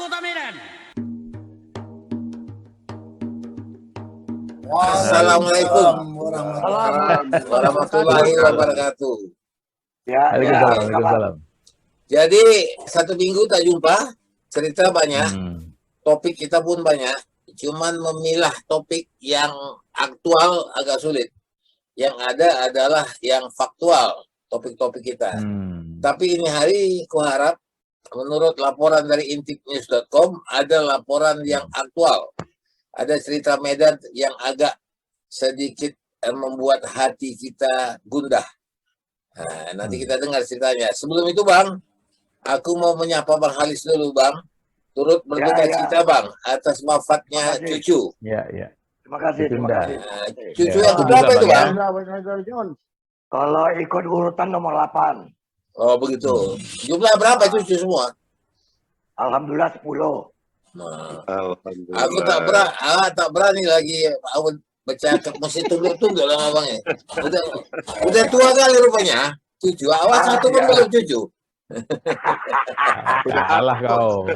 Kota Medan. Assalamualaikum warahmatullahi wabarakatuh. Ya, Waalaikumsalam. Jadi 1 minggu tak jumpa, cerita banyak, topik kita pun banyak, cuman memilah topik yang aktual agak sulit. Yang ada adalah yang faktual, topik-topik kita. Tapi ini hari kuharap menurut laporan dari intipnews.com ada laporan yang aktual. Ada cerita Medan yang agak sedikit membuat hati kita gundah. Nah, nanti kita dengar ceritanya. Sebelum itu Bang, aku mau menyapa Bang Halis dulu Bang. Turut berduka cita Bang atas wafatnya cucu. Iya. Terima kasih. Cucu yang berapa itu Bang? Kalau ikut urutan nomor 8. Oh begitu. Jumlah berapa cucu semua? Alhamdulillah 10. Nah, aku tak berani lagi bercakap, mesti tunduk-tunduk lah abangnya. Udah tua kali rupanya. Cucu, awas satu pun belum cucu. Kalah kau.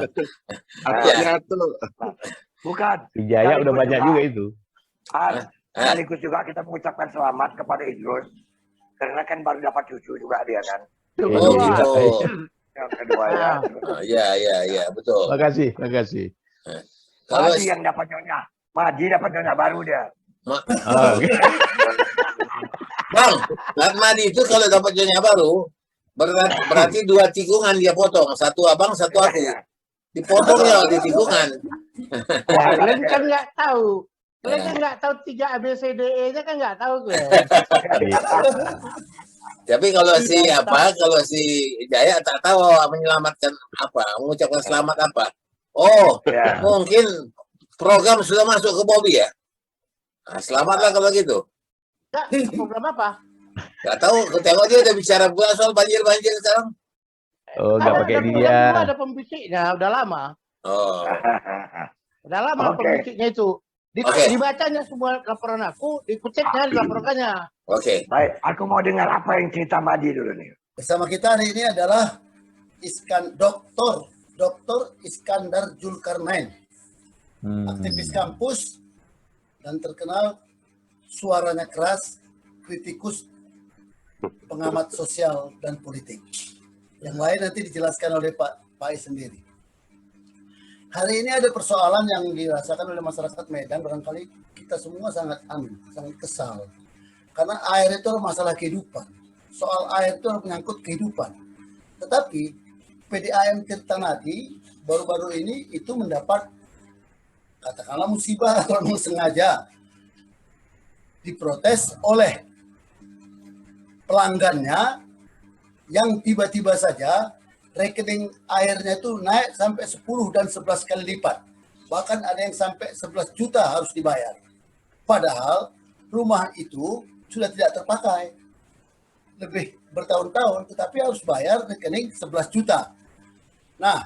Bukan. Wijaya udah banyak juga itu. Sekaligus juga kita mengucapkan selamat kepada Idrus. Karena kan baru dapat cucu juga dia kan. Oh gitu. Yang kedua ya. Iya, betul. Makasih. Kalau Madi yang dapat nyonya. Madi dapat nyonya baru dia. Bang, Madi itu kalau dapat nyonya baru, berarti 2 tikungan dia potong. 1 abang, 1 aku. Dipotongnya di tikungan. Kalian kan nggak tahu. Kalian kan nggak tahu 3 ABCDE-nya kan nggak tahu gue. Tapi kalau si Jaya tak tahu menyelamatkan apa, mengucapkan selamat apa. Oh, mungkin program sudah masuk ke Bobby ya. Nah, selamatlah kalau gitu. Nggak, program apa? Gak tahu, tengok dia udah bicara pula soal banjir sekarang. Oh, nggak pakai dia. Ada pembisiknya, udah lama. Oh. Udah lama pembisiknya itu. Dibacanya semua laporan aku, dikutipnya, dilaporkannya. Oke. Baik, aku mau dengar apa yang cerita Madi dulu nih. Bersama kita hari ini adalah Dr. Iskandar Zulkarnain, aktivis kampus dan terkenal suaranya keras, kritikus, pengamat sosial dan politik. Yang lain nanti dijelaskan oleh Pak Pais sendiri. Hari ini ada persoalan yang dirasakan oleh masyarakat Medan, barangkali kita semua sangat kesal. Karena air itu adalah masalah kehidupan. Soal air itu menyangkut kehidupan. Tetapi PDAM Tirtanadi baru-baru ini itu mendapat katakanlah musibah atau memang sengaja diprotes oleh pelanggannya yang tiba-tiba saja rekening airnya itu naik sampai 10 dan 11 kali lipat. Bahkan ada yang sampai 11 juta harus dibayar. Padahal rumah itu sudah tidak terpakai. Lebih bertahun-tahun tetapi harus bayar rekening 11 juta. Nah,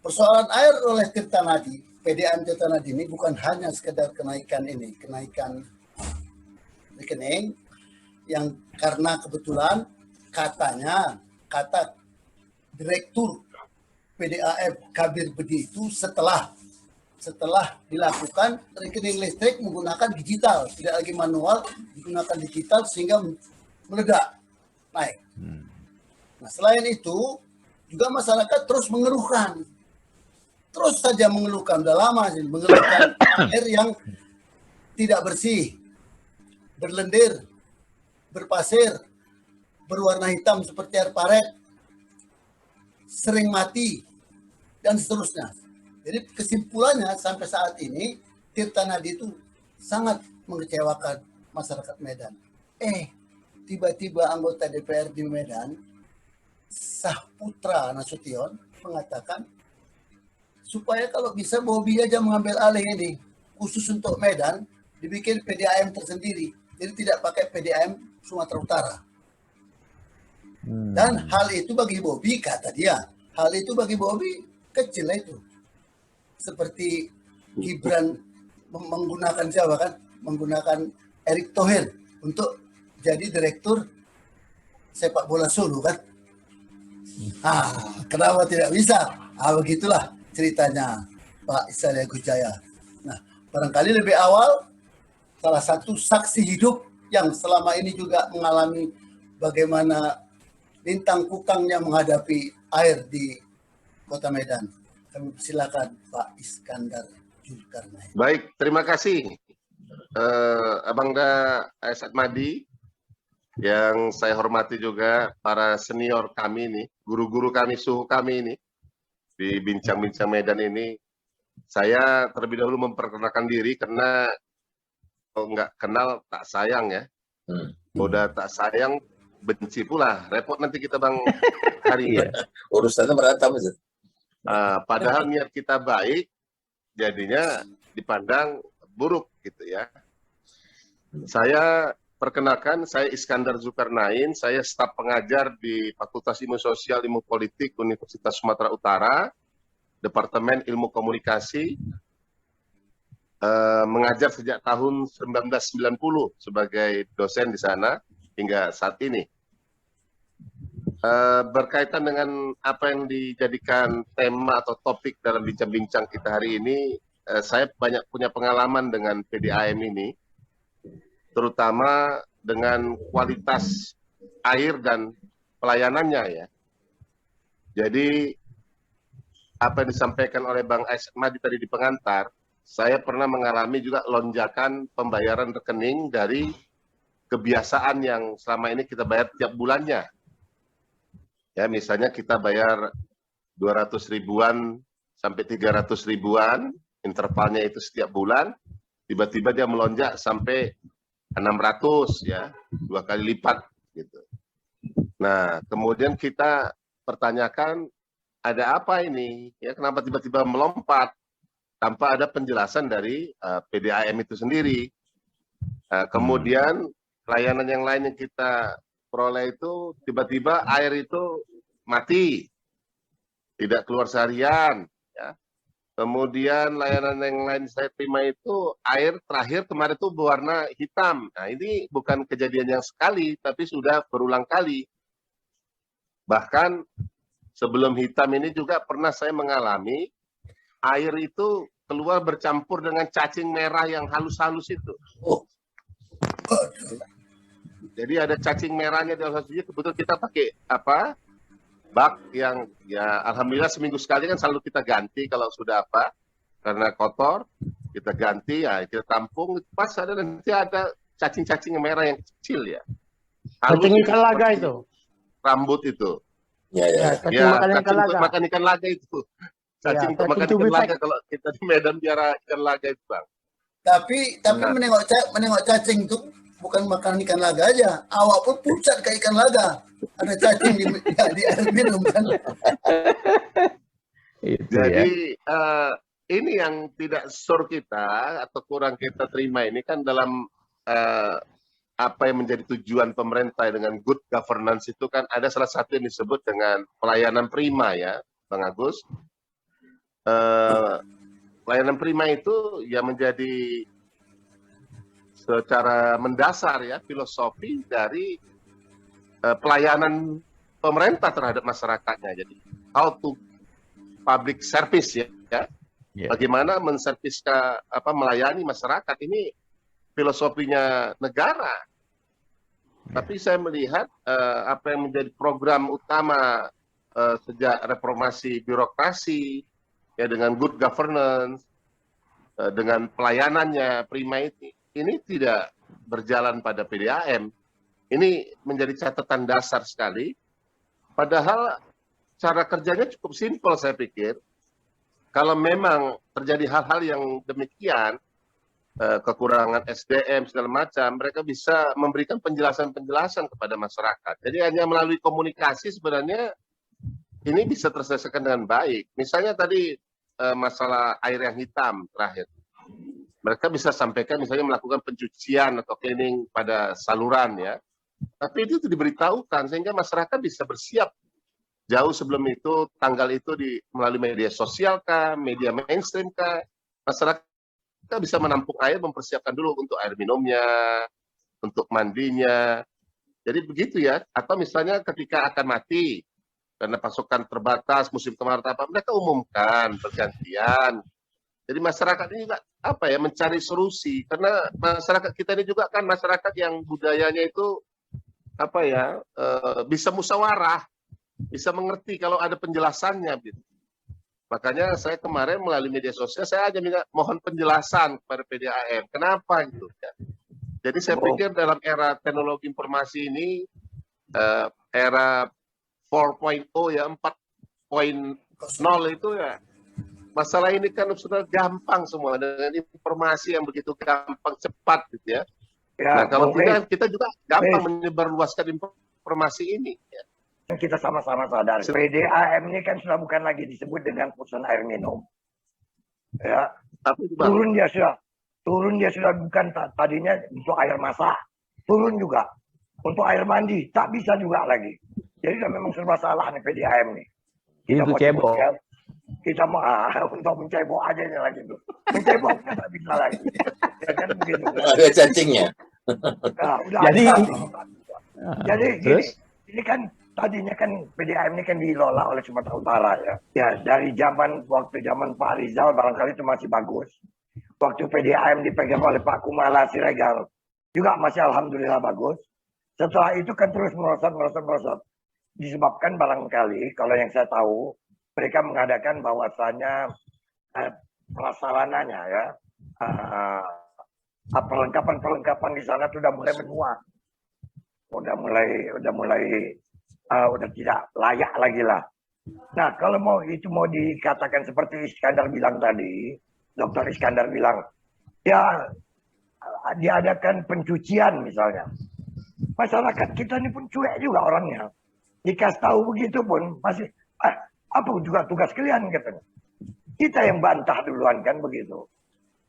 persoalan air oleh Tirtanadi, PDAM Tirtanadi ini bukan hanya sekedar kenaikan rekening yang karena kebetulan kata Direktur PDAM Kabir Bedi itu setelah dilakukan rekening listrik menggunakan digital, tidak lagi manual, digunakan digital sehingga meledak naik. Nah, selain itu juga masyarakat terus mengeluhkan, terus saja mengeluhkan, udah lama sih mengeluhkan air yang tidak bersih, berlendir, berpasir, berwarna hitam seperti air paret, sering mati, dan seterusnya. Jadi kesimpulannya sampai saat ini Tirtanadi itu sangat mengecewakan masyarakat Medan. Tiba-tiba anggota DPR di Medan, Sahputra Nasution, mengatakan supaya kalau bisa Bobby aja mengambil alih ini, khusus untuk Medan, dibikin PDAM tersendiri. Jadi tidak pakai PDAM Sumatera Utara. Dan hal itu bagi Bobby, kata dia, hal itu bagi Bobby kecil itu. Seperti Gibran menggunakan siapa kan? Menggunakan Erick Thohir untuk jadi direktur sepak bola Solo kan? Kenapa tidak bisa? Begitulah ceritanya Pak Isarya Gujaya. Nah, barangkali lebih awal salah satu saksi hidup yang selama ini juga mengalami bagaimana lintang kukangnya menghadapi air di Kota Medan. Kami persilakan Pak Iskandar Zulkarnain. Baik, terima kasih Abangda Asatmadi, yang saya hormati juga para senior kami ini, guru-guru kami, suhu kami ini di Bincang-Bincang Medan ini. Saya terlebih dahulu memperkenalkan diri karena kalau nggak kenal tak sayang ya. Udah tak sayang benci pula, repot nanti kita Bang Hari. Urusannya berantem itu. Padahal niat kita baik, jadinya dipandang buruk gitu ya. Saya perkenalkan, saya Iskandar Zulkarnain, saya staf pengajar di Fakultas Ilmu Sosial Ilmu Politik Universitas Sumatera Utara, Departemen Ilmu Komunikasi, mengajar sejak tahun 1990 sebagai dosen di sana hingga saat ini. Berkaitan dengan apa yang dijadikan tema atau topik dalam bincang-bincang kita hari ini, saya banyak punya pengalaman dengan PDAM ini, terutama dengan kualitas air dan pelayanannya ya. Jadi apa yang disampaikan oleh Bang Asatmadi tadi di pengantar, saya pernah mengalami juga lonjakan pembayaran rekening dari kebiasaan yang selama ini kita bayar tiap bulannya. Ya, misalnya kita bayar 200 ribuan sampai 300 ribuan, intervalnya itu setiap bulan, tiba-tiba dia melonjak sampai 600 ya, 2 kali lipat gitu. Nah, kemudian kita pertanyakan ada apa ini? Ya, kenapa tiba-tiba melompat tanpa ada penjelasan dari PDAM itu sendiri. Kemudian layanan yang lain yang kita peroleh itu tiba-tiba air itu mati, tidak keluar seharian. Ya. Kemudian layanan yang lain saya terima itu air terakhir kemarin itu berwarna hitam. Nah ini bukan kejadian yang sekali, tapi sudah berulang kali. Bahkan sebelum hitam ini juga pernah saya mengalami air itu keluar bercampur dengan cacing merah yang halus-halus itu. Jadi ada cacing merahnya di dalam satunya. Kebetulan kita pakai apa? Bak yang ya alhamdulillah seminggu sekali kan selalu kita ganti kalau sudah apa? Karena kotor kita ganti ya, kita tampung pas ada nanti ada cacing-cacing merah yang kecil ya. Cacing ikan laga itu. Rambut itu. Ya. Cacing makan ikan laga. Makan ikan laga itu. Cacing makan ikan laga kalau kita di Medan biara ikan laga itu Bang. Tapi menengok cacing itu bukan makan ikan laga aja, awak pun pucat kayak ikan laga. Ada cacing di air minum kan. Jadi ini yang tidak sur kita atau kurang kita terima ini kan dalam apa yang menjadi tujuan pemerintah dengan good governance itu kan ada salah satu yang disebut dengan pelayanan prima ya, Bang Agus. Pelayanan prima itu ya menjadi secara mendasar ya filosofi dari pelayanan pemerintah terhadap masyarakatnya. Jadi how to public service ya. Bagaimana menservis melayani masyarakat ini filosofinya negara. Tapi saya melihat apa yang menjadi program utama sejak reformasi birokrasi ya dengan good governance dengan pelayanannya prima ini tidak berjalan pada PDAM. Ini menjadi catatan dasar sekali. Padahal cara kerjanya cukup simpel saya pikir. Kalau memang terjadi hal-hal yang demikian, kekurangan SDM segala macam, mereka bisa memberikan penjelasan-penjelasan kepada masyarakat. Jadi hanya melalui komunikasi sebenarnya ini bisa terselesaikan dengan baik. Misalnya tadi masalah air yang hitam terakhir. Mereka bisa sampaikan misalnya melakukan pencucian atau cleaning pada saluran ya. Tapi itu diberitahukan sehingga masyarakat bisa bersiap jauh sebelum itu, tanggal itu melalui media sosial kah, media mainstream kah, masyarakat bisa menampung air, mempersiapkan dulu untuk air minumnya, untuk mandinya. Jadi begitu ya. Atau misalnya ketika akan mati, karena pasokan terbatas musim kemarau apa, mereka umumkan bergantian. Jadi masyarakat ini juga apa ya, mencari solusi, karena masyarakat kita ini juga kan masyarakat yang budayanya itu apa ya, bisa musyawarah, bisa mengerti kalau ada penjelasannya gitu. Makanya saya kemarin melalui media sosial saya aja minta mohon penjelasan kepada PDAM kenapa gitu ya. Jadi saya pikir dalam era teknologi informasi ini, era 4.0 ya, 4.0 itu ya, masalah ini kan sudah gampang semua dengan informasi yang begitu gampang cepat gitu ya. Nah kalau tidak kita juga gampang menyebarluaskan informasi ini. Ya. Kita sama-sama sadar, PDAM ini kan sudah bukan lagi disebut dengan perusahaan air minum. Ya, tapi turun dia sudah bukan tadinya untuk air masak, turun juga untuk air mandi, tak bisa juga lagi. Jadi memang serba salah nih PDAM nih. Itu cebok. Kita mau untuk mencebok aja nih lagi tuh. Menceboknya tak bisa lagi. Ya kan begitu. Ada cacingnya. Nah, udah jadi ini kan tadinya kan PDAM ini kan dikelola oleh Sumatera Utara ya. Ya dari waktu zaman Pak Rizal barangkali itu masih bagus. Waktu PDAM dipegang oleh Pak Kumala Siregar juga masih alhamdulillah bagus. Setelah itu kan terus merosot. Disebabkan barangkali kalau yang saya tahu mereka mengadakan bahwasannya prasarananya ya, perlengkapan di sana sudah mulai menua, udah tidak layak lagi lah. Nah kalau mau dikatakan seperti Iskandar bilang tadi, Dr. Iskandar bilang ya diadakan pencucian misalnya, masyarakat kita ini pun cuek juga orangnya. Dikasih tahu begitu pun masih apa juga tugas kalian katanya. Kita yang bantah duluan kan begitu.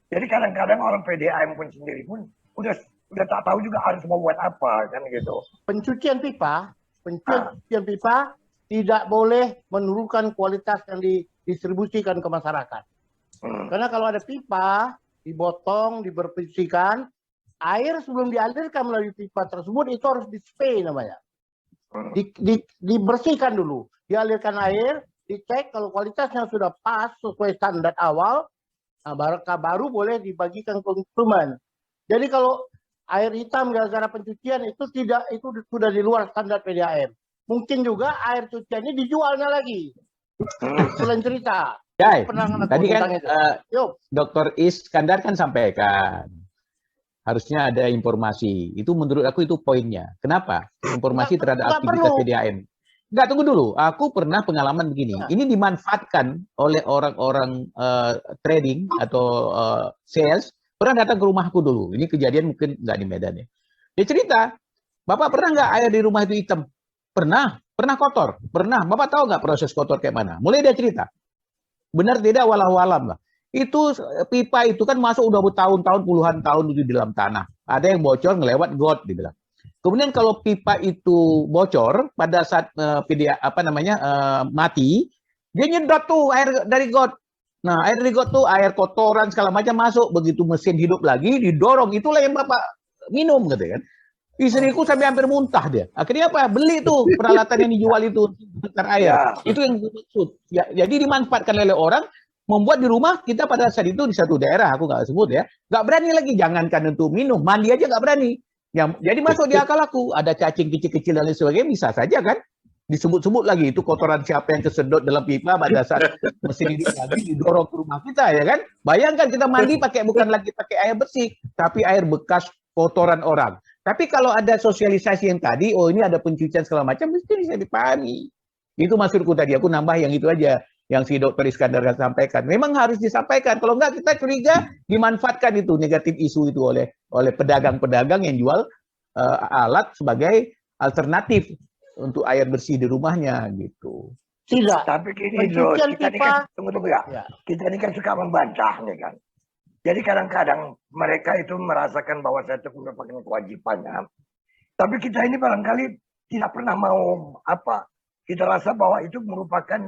Jadi kadang-kadang orang PDAM pun sendiri pun udah tak tahu juga harus mau buat apa kan gitu. Pencucian pipa tidak boleh menurunkan kualitas yang didistribusikan ke masyarakat. Karena kalau ada pipa dibotong, dibersihkan, air sebelum dialirkan melalui pipa tersebut itu harus di-spray namanya. Dibersihkan dulu, dialirkan air, dicek kalau kualitasnya sudah pas sesuai standar awal, nah baru boleh dibagikan ke konsumen. Jadi kalau air hitam gara-gara pencucian itu sudah di luar standar PDAM. Mungkin juga air cuciannya dijualnya lagi. Selain cerita. Jai, tadi kan Dr. Iskandar kan sampaikan harusnya ada informasi. Itu menurut aku itu poinnya. Kenapa? Informasi terhadap aktivitas PDAM. Enggak, tunggu dulu. Aku pernah pengalaman begini. Ini dimanfaatkan oleh orang-orang trading atau sales. Pernah datang ke rumahku dulu. Ini kejadian mungkin nggak di Medan ya. Dia cerita, Bapak pernah nggak air di rumah itu hitam? Pernah. Pernah kotor? Pernah. Bapak tahu nggak proses kotor kayak mana? Mulai dia cerita. Benar tidak walau-walam lah. Itu pipa itu kan masuk udah bertahun-tahun, puluhan tahun itu di dalam tanah. Ada yang bocor ngelewat got dibilang. Kemudian kalau pipa itu bocor pada saat mati, dia nyedot tuh air dari got. Nah, air dari got tuh air kotoran segala macam masuk, begitu mesin hidup lagi didorong, itulah yang Bapak minum gitu kan. Istriku sampai hampir muntah dia. Akhirnya apa? Beli tuh peralatan yang dijual itu filter air. Ya. Itu yang dimaksud. Ya, jadi dimanfaatkan oleh orang membuat di rumah kita pada saat itu di satu daerah, aku nggak sebut ya, nggak berani lagi, jangankan untuk minum, mandi aja nggak berani. Jadi masuk di akal aku, ada cacing kecil-kecil dan lain sebagainya, bisa saja kan, disebut-sebut lagi, itu kotoran siapa yang kesedot dalam pipa pada saat mesin hidup lagi didorong ke rumah kita ya kan. Bayangkan kita mandi bukan lagi pakai air bersih, tapi air bekas kotoran orang. Tapi kalau ada sosialisasi yang tadi, oh ini ada pencucian segala macam, mesti bisa dipahami. Itu maksudku tadi, aku nambah yang itu aja. Yang si Dr. Iskandar sampaikan. Memang harus disampaikan. Kalau enggak kita curiga dimanfaatkan itu negatif isu itu oleh pedagang-pedagang yang jual alat sebagai alternatif untuk air bersih di rumahnya gitu. Tidak. Tapi gini loh, kita ini kan tunggu ya. Kita ini kan suka membantah nih kan. Jadi kadang-kadang mereka itu merasakan bahwa saya itu merupakan kewajibannya. Tapi kita ini barangkali tidak pernah mau kita rasa bahwa itu merupakan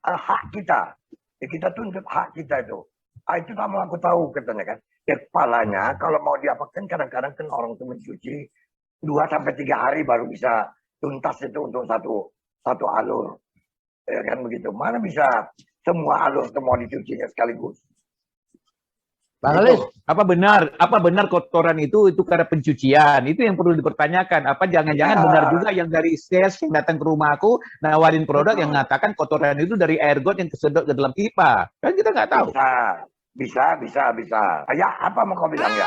hak kita. Ya, kita tuntut hak kita itu. Itu tak mau aku tahu katanya kan. Ya kepalanya kalau mau diapakan kadang-kadang kan orang itu mencuci 2 sampai 3 hari baru bisa tuntas itu untuk satu satu alur. Ya kan begitu. Mana bisa semua alur semua dicucinya sekaligus. Bang Gitu. Alis, Apa benar kotoran itu karena pencucian? Itu yang perlu dipertanyakan. Apa jangan-jangan Ya. benar juga yang dari sales yang datang ke rumah aku nawarin produk yang mengatakan kotoran itu dari air got yang kesedot ke dalam pipa. Kan kita nggak tahu. Bisa. Kayak apa mau kau bilang ya?